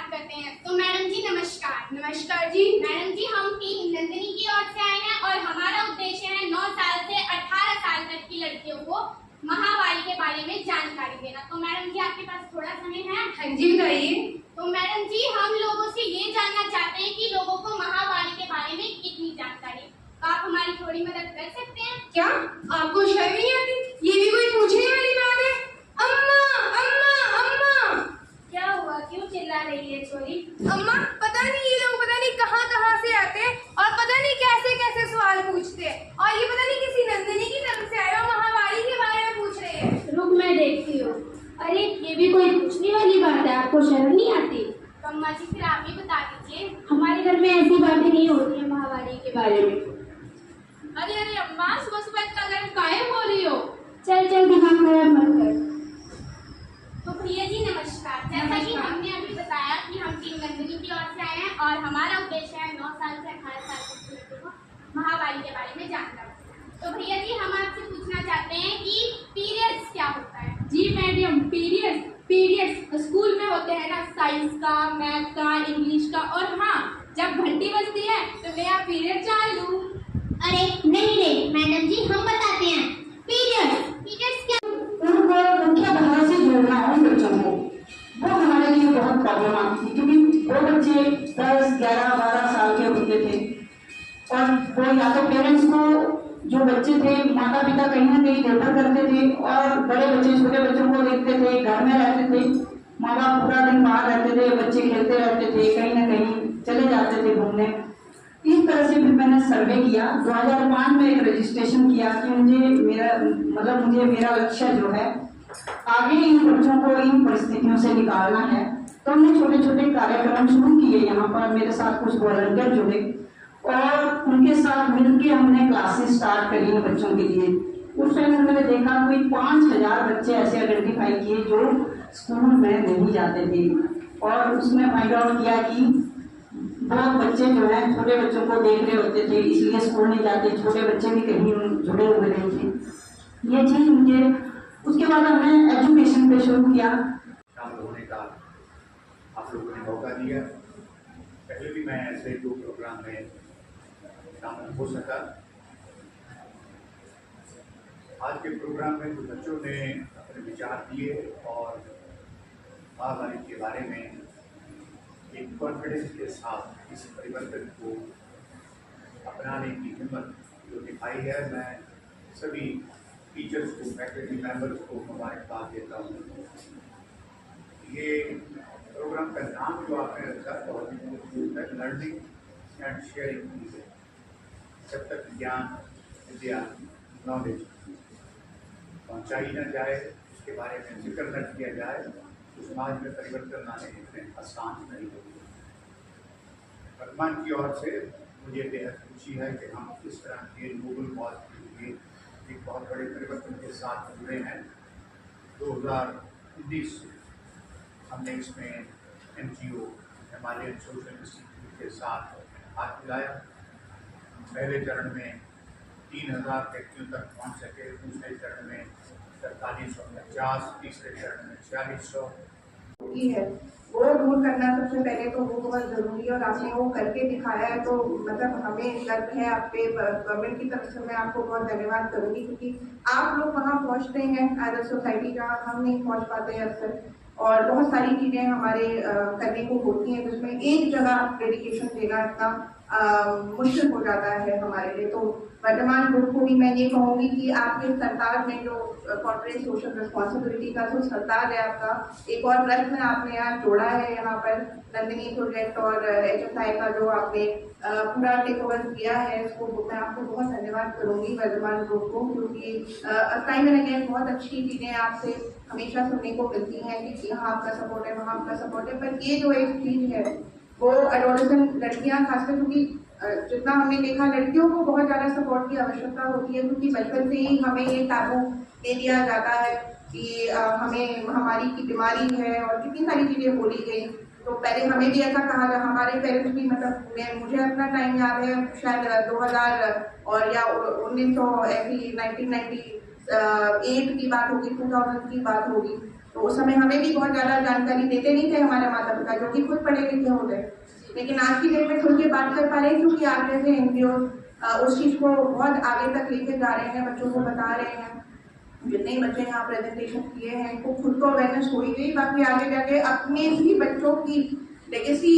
Start करते हैं। तो मैडम जी नमस्कार। नमस्कार जी। मैडम जी हम टीम नंदिनी की ओर से आए हैं और हमारा उद्देश्य है 9 साल से 18 साल तक की लड़कियों को महावारी के बारे में जानकारी देना। तो मैडम जी आपके पास थोड़ा समय है? हाँ जी बताइए। तो मैडम जी हम लोगों से ये जानना चाहते हैं कि लोगों को महावारी के बारे में कितनी जानकारी है। तो आप हमारी थोड़ी मदद कर सकते हैं? क्या आपको शर्म नहीं आती? ये भी कोई पूछने वाली बात है? अम्मा अम्मा अम्मा। क्या हुआ, क्यों चिल्ला रही है छोरी? अम्मा पता नहीं ये लोग पता नहीं कहाँ से आते हैं और पता नहीं कैसे कैसे सवाल पूछते हैं और ये पता नहीं किसी नंदिनी की तरफ से आया और महावारी के बारे में पूछ रहे हैं। रुक मैं देखती हूँ। अरे ये भी कोई पूछने वाली बात है, आपको शर्म नहीं आती? तो अम्मा जी फिर आप ही बता दीजिए। हमारे घर में ऐसी बातें नहीं होती है महावारी के बारे में। अरे अरे अम्मा सुबह सुबह इतना गर्म काहे हो रही हो? चल चल दिमाग खराब मत कर। तो प्रिया जी नमस्कार। जैसा कि हमने अभी बताया कि हम टीम नंदिनी की ओर से आए हैं और हमारा उद्देश्य है 9 साल से 18 साल तक की लड़कियों को महावारी के बारे में जानकारी। तो प्रिया जी हम आपसे पूछना चाहते हैं कि पीरियड्स क्या होता है? जी मैडम, पीरियड्स स्कूल में होते हैं ना, साइंस का, मैथ का, इंग्लिश का। और हाँ, जब घंटी बजती है तो नया पीरियड चालू। अरे नहीं मैडम जी हम बताते हैं। पीरियड्स क्या? उनको मुख्य धारा से जोड़ना है उन बच्चों को, वो हमारे लिए बहुत प्रॉब्लम आती थी क्योंकि वो बच्चे 10, 11, 12 साल के होते थे और वो या तो पेरेंट्स को, जो बच्चे थे माता पिता कहीं ना कहीं निर्भर करते थे और बड़े बच्चे छोटे बच्चों को देखते थे, घर में रहते थे, माँ बाप पूरा दिन बाहर रहते थे, बच्चे खेलते रहते थे, कहीं ना कहीं चले जाते थे घूमने। इस तरह से फिर मैंने सर्वे किया 2005 में, एक रजिस्ट्रेशन किया कि मुझे मेरा लक्ष्य जो है आगे इन बच्चों को इन परिस्थितियों से निकालना है। तो हमने छोटे छोटे कार्यक्रम शुरू किए, यहाँ पर मेरे साथ कुछ वॉलंटियर जुड़े और उनके साथ मिलकर हमने क्लासेस स्टार्ट करी इन बच्चों के लिए। उस टाइम मैंने देखा कोई 5000 बच्चे ऐसे आइडेंटिफाई किए जो स्कूल में नहीं जाते थे और उसमें फाइंड आउट किया कि बहुत बच्चे जो है छोटे बच्चों को देख रहे होते थे, इसलिए स्कूल नहीं जाते, छोटे बच्चे भी कहीं जुड़े हुए नहीं थे। ये चीज मुझे, उसके बाद हमने एजुकेशन पे शुरू किया। शामिल होने का आप लोगों ने मौका दिया। पहले भी मैं ऐसे 2 प्रोग्राम में शामिल हो सका। आज के प्रोग्राम में कुछ बच्चों ने अपने विचार दिए और महावारी के बारे में एक कॉन्फिडेंस के साथ इस परिवर्तन को अपनाने की हिम्मत जो दिखाई है, मैं सभी टीचर्स को, फैकल्टी मेंबर्स को मुबारकबाद देता हूँ। ये प्रोग्राम का नाम जो आपने रखा बहुत ही खूबसूरत है, लर्निंग एंड शेयरिंग। जब तक ज्ञान, विद्या, नॉलेज पहुँचाई न जाए, उसके बारे में जिक्र न किया जाए, तो समाज में परिवर्तन लाने इतने आसान नहीं होते। वर्तमान की ओर से मुझे बेहद खुशी है कि हम इस तरह के नोबल कॉज के लिए एक बहुत बड़े परिवर्तन के साथ जुड़े हैं। 2019 हमने इसमें NGO हिमालयन सोशल इंस्टीट्यूट के साथ हाथ मिलाया। पहले चरण में 3000 व्यक्तियों तक पहुँच सके, दूसरे चरण में 4350, तीसरे चरण में 4600 है वो दूर करना सबसे पहले तो वो बहुत ज़रूरी है और आपने वो करके दिखाया है। तो मतलब हमें गर्व है आप पे, गवर्नमेंट की तरफ से मैं आपको बहुत धन्यवाद करूँगी क्योंकि आप लोग वहाँ पहुँचते हैं एज अ सोसाइटी जहाँ हम नहीं पहुँच पाते हैं अक्सर, और बहुत सारी चीज़ें हमारे करने को होती हैं जिसमें एक जगह डेडिकेशन देना इतना मुश्किल हो जाता है हमारे लिए। तो वर्तमान ग्रुप को भी मैं ये कहूँगी कि आपके सरकार में जो कॉर्पोरेट सोशल रिस्पॉन्सिबिलिटी का जो सरकार है आपका, एक और प्रश्न आपने यहाँ जोड़ा है, यहाँ पर नंदिनी प्रोजेक्ट और HSI का जो आपने पूरा टेक ओवर किया है, इसको मैं आपको बहुत धन्यवाद करूँगी वर्तमान ग्रुप को, क्योंकि टाइम एंड अगेन बहुत अच्छी चीज़ें आपसे हमेशा सुनने को मिलती हैं कि यहाँ आपका सपोर्ट है, वहाँ आपका सपोर्ट है, पर ये जो एक चीज़ है वो एडोलेसेंट लड़कियाँ खासकर, क्योंकि जितना हमने देखा लड़कियों को बहुत ज़्यादा सपोर्ट की आवश्यकता होती है क्योंकि बचपन से ही हमें ये टाबू दे दिया जाता है कि हमें महामारी की बीमारी है और कितनी सारी चीज़ें बोली गई। तो पहले हमें भी ऐसा कहा था, हमारे पेरेंट्स भी, मतलब मुझे अपना टाइम याद है शायद 2000 और या 1900 ऐसी 1998 की बात होगी, 2000 की बात होगी। तो उस समय हमें भी बहुत ज़्यादा जानकारी देते नहीं थे हमारे माता पिता, जो कि खुद पढ़े लिखे होते। लेकिन आज की डेट में खुल के बात कर पा रहे हैं, क्योंकि आप जैसे एनजीओ उस चीज़ को बहुत आगे तक लेके जा रहे हैं, बच्चों को बता रहे हैं। जितने ही बच्चे यहाँ प्रेजेंटेशन किए हैं, इनको खुद को अवेयरनेस हो ही गई, बाकी आगे जाके अपने ही बच्चों की लेगेसी